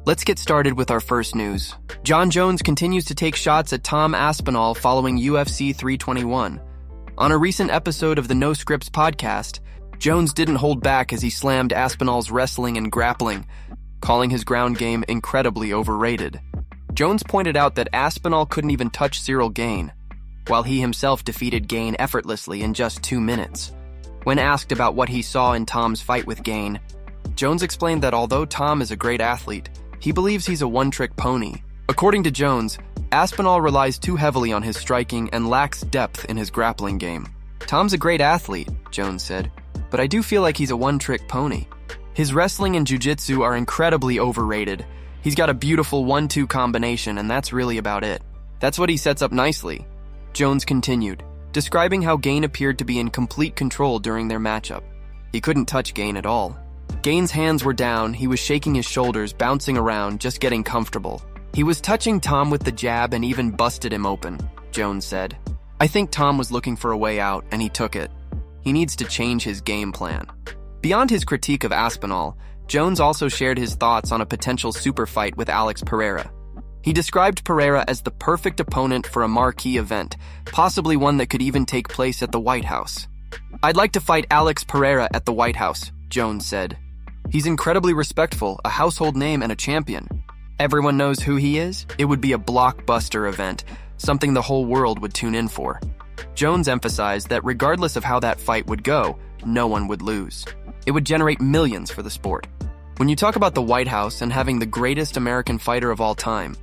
Let's get started with our first news. Jon Jones continues to take shots at Tom Aspinall following UFC 321. On a recent episode of the No Scripts podcast, Jones didn't hold back as he slammed Aspinall's wrestling and grappling, calling his ground game incredibly overrated. Jones pointed out that Aspinall couldn't even touch Cyril Gane, while he himself defeated Gane effortlessly in just 2 minutes. When asked about what he saw in Tom's fight with Gane, Jones explained that although Tom is a great athlete, he believes he's a one-trick pony. According to Jones, Aspinall relies too heavily on his striking and lacks depth in his grappling game. Tom's a great athlete, Jones said, but I do feel like he's a one-trick pony. His wrestling and jiu-jitsu are incredibly overrated. He's got a beautiful 1-2 combination, and that's really about it. That's what he sets up nicely. Jones continued, describing how Gane appeared to be in complete control during their matchup. He couldn't touch Gane at all. Gane's hands were down, he was shaking his shoulders, bouncing around, just getting comfortable. He was touching Tom with the jab and even busted him open, Jones said. I think Tom was looking for a way out, and he took it. He needs to change his game plan. Beyond his critique of Aspinall, Jones also shared his thoughts on a potential super fight with Alex Pereira. He described Pereira as the perfect opponent for a marquee event, possibly one that could even take place at the White House. I'd like to fight Alex Pereira at the White House, Jones said. He's incredibly respectful, a household name and a champion. Everyone knows who he is. It would be a blockbuster event, something the whole world would tune in for. Jones emphasized that regardless of how that fight would go, no one would lose. It would generate millions for the sport. When you talk about the White House and having the greatest American fighter of all time,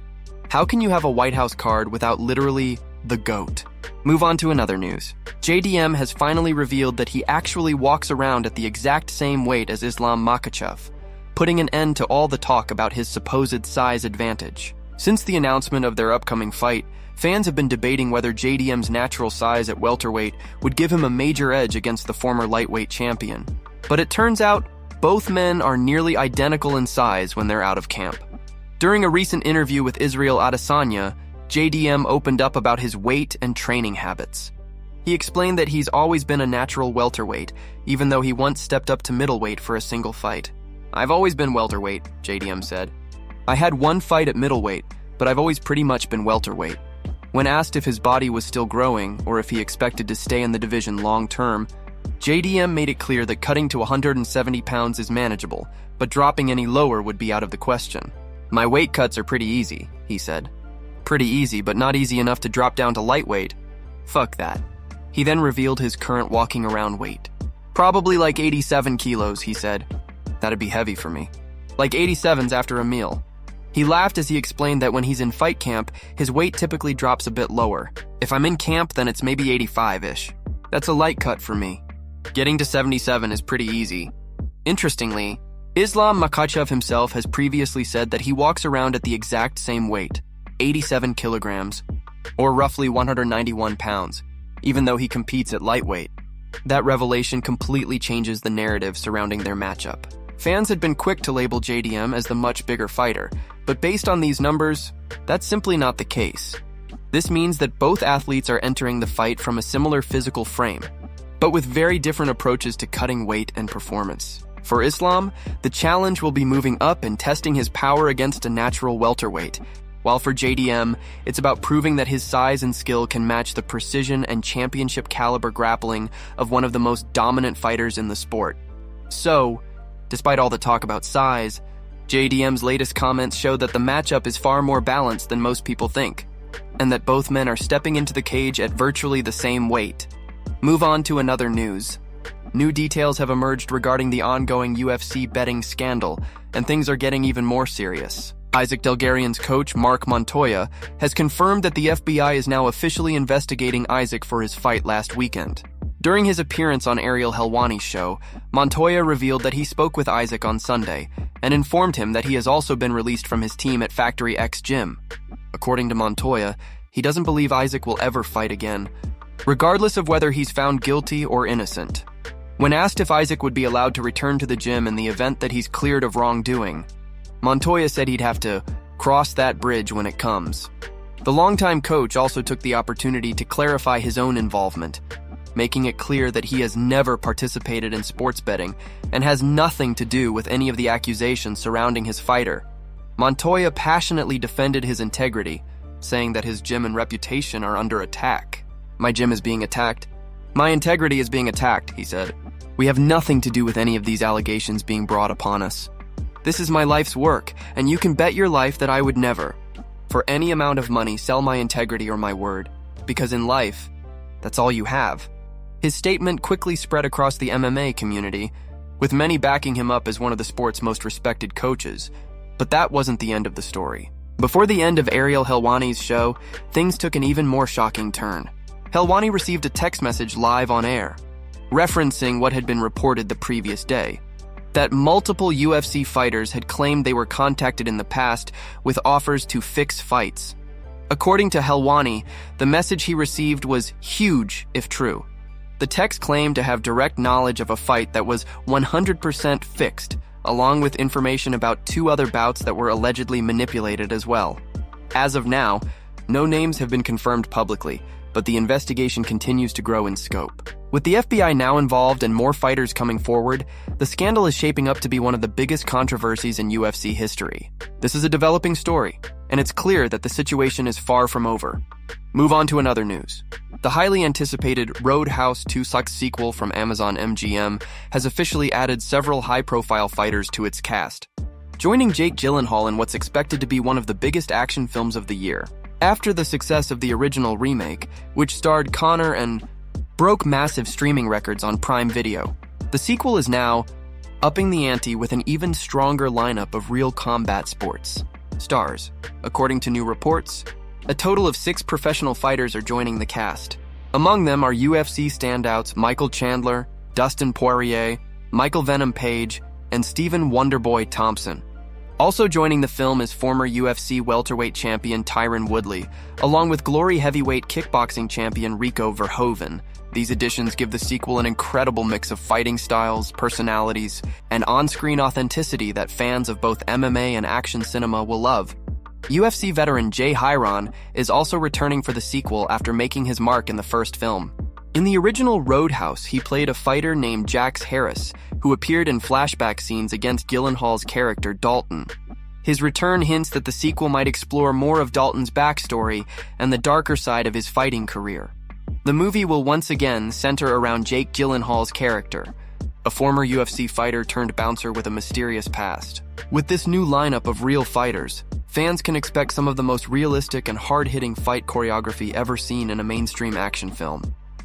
how can you have a White House card without literally the GOAT? Move on to another news. JDM has finally revealed that he actually walks around at the exact same weight as Islam Makhachev, putting an end to all the talk about his supposed size advantage. Since the announcement of their upcoming fight, fans have been debating whether JDM's natural size at welterweight would give him a major edge against the former lightweight champion. But it turns out, both men are nearly identical in size when they're out of camp. During a recent interview with Israel Adesanya, JDM opened up about his weight and training habits. He explained that he's always been a natural welterweight, even though he once stepped up to middleweight for a single fight. I've always been welterweight, JDM said. I had one fight at middleweight, but I've always pretty much been welterweight. When asked if his body was still growing or if he expected to stay in the division long term, JDM made it clear that cutting to 170 pounds is manageable, but dropping any lower would be out of the question. My weight cuts are pretty easy, he said. Pretty easy, but not easy enough to drop down to lightweight. Fuck that. He then revealed his current walking around weight. Probably like 87 kilos, he said. That'd be heavy for me. Like 87s after a meal. He laughed as he explained that when he's in fight camp, his weight typically drops a bit lower. If I'm in camp, then it's maybe 85-ish. That's a light cut for me. Getting to 77 is pretty easy. Interestingly, Islam Makhachev himself has previously said that he walks around at the exact same weight, 87 kilograms, or roughly 191 pounds, even though he competes at lightweight. That revelation completely changes the narrative surrounding their matchup. Fans had been quick to label JDM as the much bigger fighter, but based on these numbers, that's simply not the case. This means that both athletes are entering the fight from a similar physical frame, but with very different approaches to cutting weight and performance. For Islam, the challenge will be moving up and testing his power against a natural welterweight, while for JDM, it's about proving that his size and skill can match the precision and championship caliber grappling of one of the most dominant fighters in the sport. So, despite all the talk about size, JDM's latest comments show that the matchup is far more balanced than most people think, and that both men are stepping into the cage at virtually the same weight. Move on to another news. New details have emerged regarding the ongoing UFC betting scandal, and things are getting even more serious. Isaac Delgarian's coach, Mark Montoya, has confirmed that the FBI is now officially investigating Isaac for his fight last weekend. During his appearance on Ariel Helwani's show, Montoya revealed that he spoke with Isaac on Sunday and informed him that he has also been released from his team at Factory X Gym. According to Montoya, he doesn't believe Isaac will ever fight again, regardless of whether he's found guilty or innocent. When asked if Isaac would be allowed to return to the gym in the event that he's cleared of wrongdoing, Montoya said he'd have to cross that bridge when it comes. The longtime coach also took the opportunity to clarify his own involvement, making it clear that he has never participated in sports betting and has nothing to do with any of the accusations surrounding his fighter. Montoya passionately defended his integrity, saying that his gym and reputation are under attack. "My gym is being attacked. My integrity is being attacked," he said. "We have nothing to do with any of these allegations being brought upon us. This is my life's work, and you can bet your life that I would never, for any amount of money, sell my integrity or my word, because in life, that's all you have." His statement quickly spread across the MMA community, with many backing him up as one of the sport's most respected coaches. But that wasn't the end of the story. Before the end of Ariel Helwani's show, things took an even more shocking turn. Helwani received a text message live on air, referencing what had been reported the previous day, that multiple UFC fighters had claimed they were contacted in the past with offers to fix fights. According to Helwani, the message he received was huge if true. The text claimed to have direct knowledge of a fight that was 100% fixed, along with information about 2 other bouts that were allegedly manipulated as well. As of now, no names have been confirmed publicly, but the investigation continues to grow in scope. With the FBI now involved and more fighters coming forward, the scandal is shaping up to be one of the biggest controversies in UFC history. This is a developing story, and it's clear that the situation is far from over. Move on to another news. The highly anticipated Roadhouse 2 sequel from Amazon MGM has officially added several high-profile fighters to its cast, joining Jake Gyllenhaal in what's expected to be one of the biggest action films of the year. After the success of the original remake, which starred Connor and broke massive streaming records on Prime Video, the sequel is now upping the ante with an even stronger lineup of real combat sports stars. According to new reports, a total of 6 professional fighters are joining the cast. Among them are UFC standouts Michael Chandler, Dustin Poirier, Michael Venom Page, and Stephen Wonderboy Thompson. Also joining the film is former UFC welterweight champion Tyron Woodley, along with Glory heavyweight kickboxing champion Rico Verhoeven. These additions give the sequel an incredible mix of fighting styles, personalities, and on-screen authenticity that fans of both MMA and action cinema will love. UFC veteran Jay Hiron is also returning for the sequel after making his mark in the first film. In the original Roadhouse, he played a fighter named Jax Harris, who appeared in flashback scenes against Gyllenhaal's character Dalton. His return hints that the sequel might explore more of Dalton's backstory and the darker side of his fighting career. The movie will once again center around Jake Gyllenhaal's character, a former UFC fighter turned bouncer with a mysterious past. With this new lineup of real fighters, fans can expect some of the most realistic and hard-hitting fight choreography ever seen in a mainstream action film.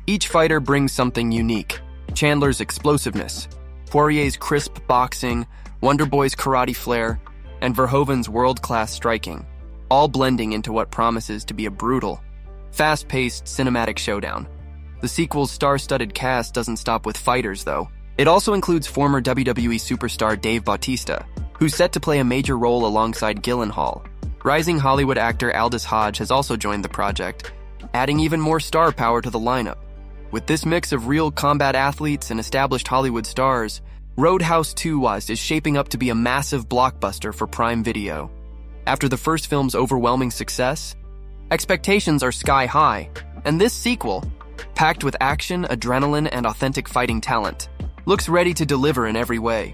Each fighter brings something unique: Chandler's explosiveness, Poirier's crisp boxing, Wonderboy's karate flair, and Verhoeven's world-class striking, all blending into what promises to be a brutal, fast-paced cinematic showdown. The sequel's star-studded cast doesn't stop with fighters, though. It also includes former WWE superstar Dave Bautista, who's set to play a major role alongside Gyllenhaal. Rising Hollywood actor Aldis Hodge has also joined the project, adding even more star power to the lineup. With this mix of real combat athletes and established Hollywood stars, Roadhouse 2 is shaping up to be a massive blockbuster for Prime Video. After the first film's overwhelming success, expectations are sky high, and this sequel, packed with action, adrenaline, and authentic fighting talent, looks ready to deliver in every way.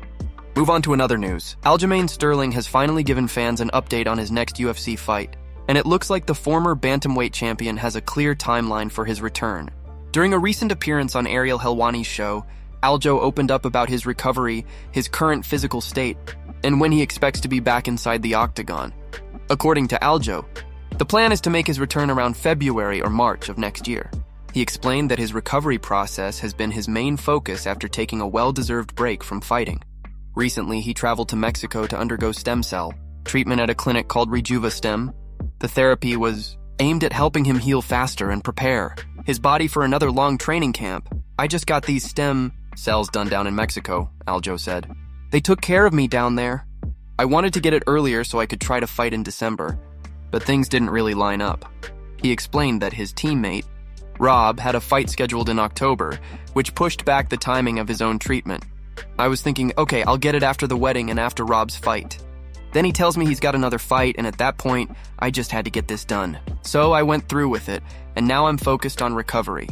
Move on to another news. Aljamain Sterling has finally given fans an update on his next UFC fight, and it looks like the former bantamweight champion has a clear timeline for his return. During a recent appearance on Ariel Helwani's show, Aljo opened up about his recovery, his current physical state, and when he expects to be back inside the octagon. According to Aljo, the plan is to make his return around February or March of next year. He explained that his recovery process has been his main focus after taking a well-deserved break from fighting. Recently, he traveled to Mexico to undergo stem cell treatment at a clinic called RejuvaStem. The therapy was aimed at helping him heal faster and prepare his body for another long training camp. "I just got these stem cells done down in Mexico," Aljo said. "They took care of me down there. I wanted to get it earlier so I could try to fight in December, but things didn't really line up." He explained that his teammate, Rob, had a fight scheduled in October, which pushed back the timing of his own treatment. "I was thinking, okay, I'll get it after the wedding and after Rob's fight. Then he tells me he's got another fight, and at that point, I just had to get this done. So I went through with it, and now I'm focused on recovery."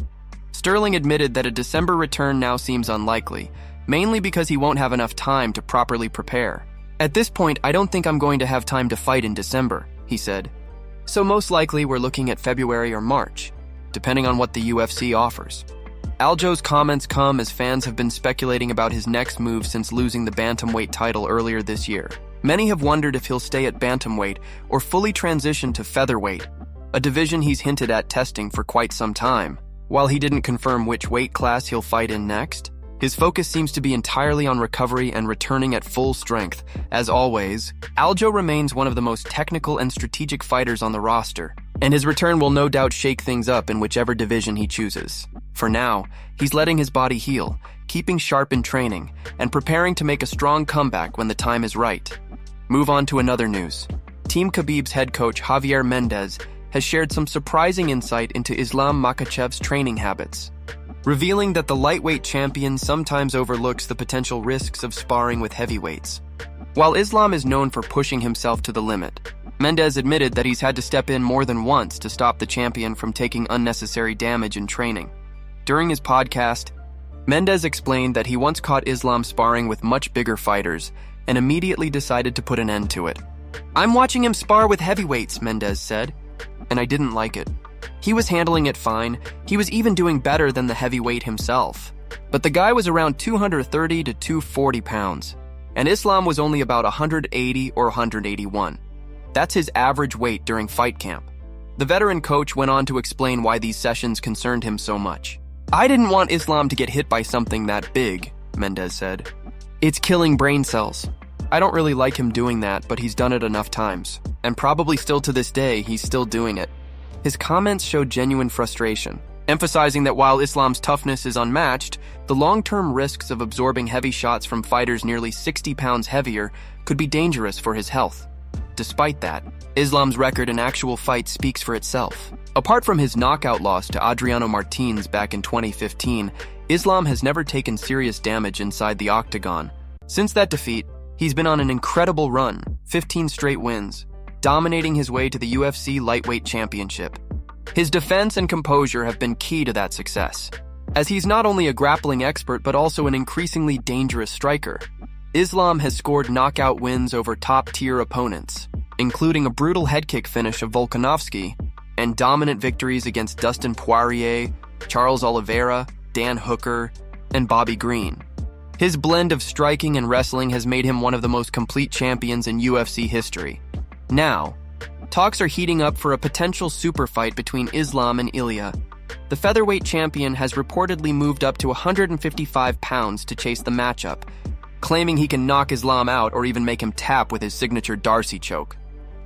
Sterling admitted that a December return now seems unlikely, mainly because he won't have enough time to properly prepare. At this point, I don't think I'm going to have time to fight in December, he said. So most likely we're looking at February or March, depending on what the UFC offers. Aljo's comments come as fans have been speculating about his next move since losing the bantamweight title earlier this year. Many have wondered if he'll stay at bantamweight or fully transition to featherweight, a division he's hinted at testing for quite some time. While he didn't confirm which weight class he'll fight in next, his focus seems to be entirely on recovery and returning at full strength. As always, Aljo remains one of the most technical and strategic fighters on the roster, and his return will no doubt shake things up in whichever division he chooses. For now, he's letting his body heal, keeping sharp in training, and preparing to make a strong comeback when the time is right. Move on to another news. Team Khabib's head coach Javier Mendez has shared some surprising insight into Islam Makhachev's training habits, revealing that the lightweight champion sometimes overlooks the potential risks of sparring with heavyweights. While Islam is known for pushing himself to the limit, Mendez admitted that he's had to step in more than once to stop the champion from taking unnecessary damage in training. During his podcast, Mendez explained that he once caught Islam sparring with much bigger fighters and immediately decided to put an end to it. "I'm watching him spar with heavyweights," Mendez said, "and I didn't like it. He was handling it fine. He was even doing better than the heavyweight himself. But the guy was around 230 to 240 pounds, and Islam was only about 180 or 181. That's his average weight during fight camp." The veteran coach went on to explain why these sessions concerned him so much. "I didn't want Islam to get hit by something that big," Mendez said. "It's killing brain cells. I don't really like him doing that, but he's done it enough times. And probably still to this day, he's still doing it." His comments showed genuine frustration, emphasizing that while Islam's toughness is unmatched, the long-term risks of absorbing heavy shots from fighters nearly 60 pounds heavier could be dangerous for his health. Despite that, Islam's record in actual fights speaks for itself. Apart from his knockout loss to Adriano Martins back in 2015, Islam has never taken serious damage inside the octagon. Since that defeat, he's been on an incredible run, 15 straight wins, dominating his way to the UFC lightweight championship. His defense and composure have been key to that success, as he's not only a grappling expert but also an increasingly dangerous striker. Islam has scored knockout wins over top-tier opponents, including a brutal head-kick finish of Volkanovski and dominant victories against Dustin Poirier, Charles Oliveira, Dan Hooker, and Bobby Green. His blend of striking and wrestling has made him one of the most complete champions in UFC history. Now, talks are heating up for a potential super fight between Islam and Ilya. The featherweight champion has reportedly moved up to 155 pounds to chase the matchup, claiming he can knock Islam out or even make him tap with his signature Darcy choke.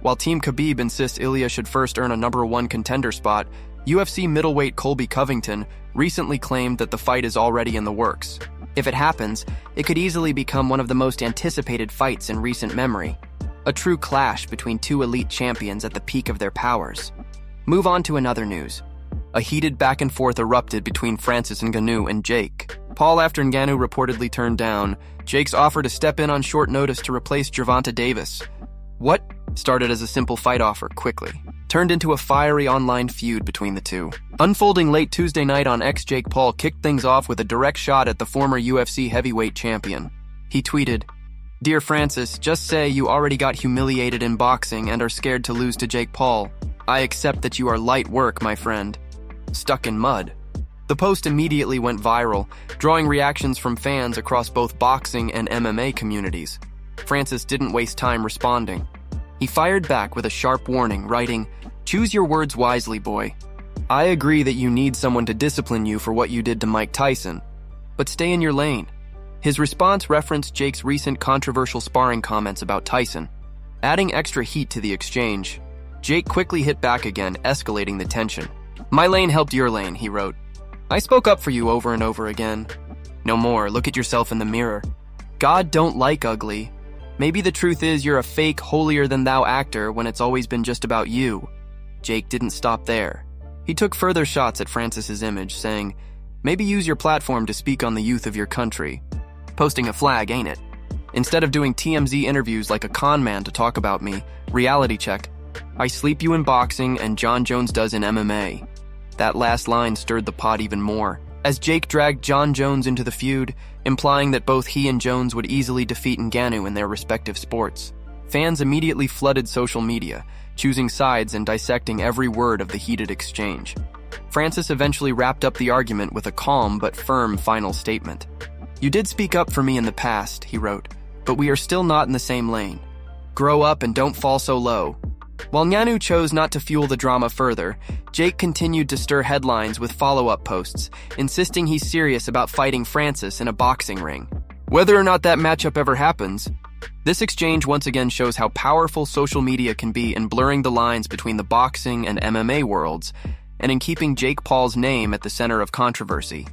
While Team Khabib insists Ilya should first earn a #1 contender spot, UFC middleweight Colby Covington recently claimed that the fight is already in the works. If it happens, it could easily become one of the most anticipated fights in recent memory. A true clash between two elite champions at the peak of their powers. Move on to another news. A heated back and forth erupted between Francis Ngannou and Jake Paul after Ngannou reportedly turned down Jake's offer to step in on short notice to replace Gervonta Davis. What started as a simple fight offer quickly turned into a fiery online feud between the two. Unfolding late Tuesday night on X, Jake Paul kicked things off with a direct shot at the former UFC heavyweight champion. He tweeted, "Dear Francis, just say you already got humiliated in boxing and are scared to lose to Jake Paul. I accept that you are light work, my friend." Stuck in mud. The post immediately went viral, drawing reactions from fans across both boxing and MMA communities. Francis didn't waste time responding. He fired back with a sharp warning, writing, "Choose your words wisely, boy. I agree that you need someone to discipline you for what you did to Mike Tyson, but stay in your lane." His response referenced Jake's recent controversial sparring comments about Tyson, adding extra heat to the exchange. Jake quickly hit back again, escalating the tension. "My lane helped your lane," he wrote. "I spoke up for you over and over again. No more, look at yourself in the mirror. God don't like ugly. Maybe the truth is you're a fake, holier-than-thou actor when it's always been just about you." Jake didn't stop there. He took further shots at Francis's image, saying, "Maybe use your platform to speak on the youth of your country. Posting a flag, ain't it? Instead of doing TMZ interviews like a con man to talk about me, reality check. I sleep you in boxing and Jon Jones does in MMA." That last line stirred the pot even more, as Jake dragged Jon Jones into the feud, implying that both he and Jones would easily defeat Ngannou in their respective sports. Fans immediately flooded social media, choosing sides and dissecting every word of the heated exchange. Francis eventually wrapped up the argument with a calm but firm final statement. "You did speak up for me in the past," he wrote, "but we are still not in the same lane. Grow up and don't fall so low." While Ngannou chose not to fuel the drama further, Jake continued to stir headlines with follow-up posts, insisting he's serious about fighting Francis in a boxing ring. Whether or not that matchup ever happens, this exchange once again shows how powerful social media can be in blurring the lines between the boxing and MMA worlds, and in keeping Jake Paul's name at the center of controversy.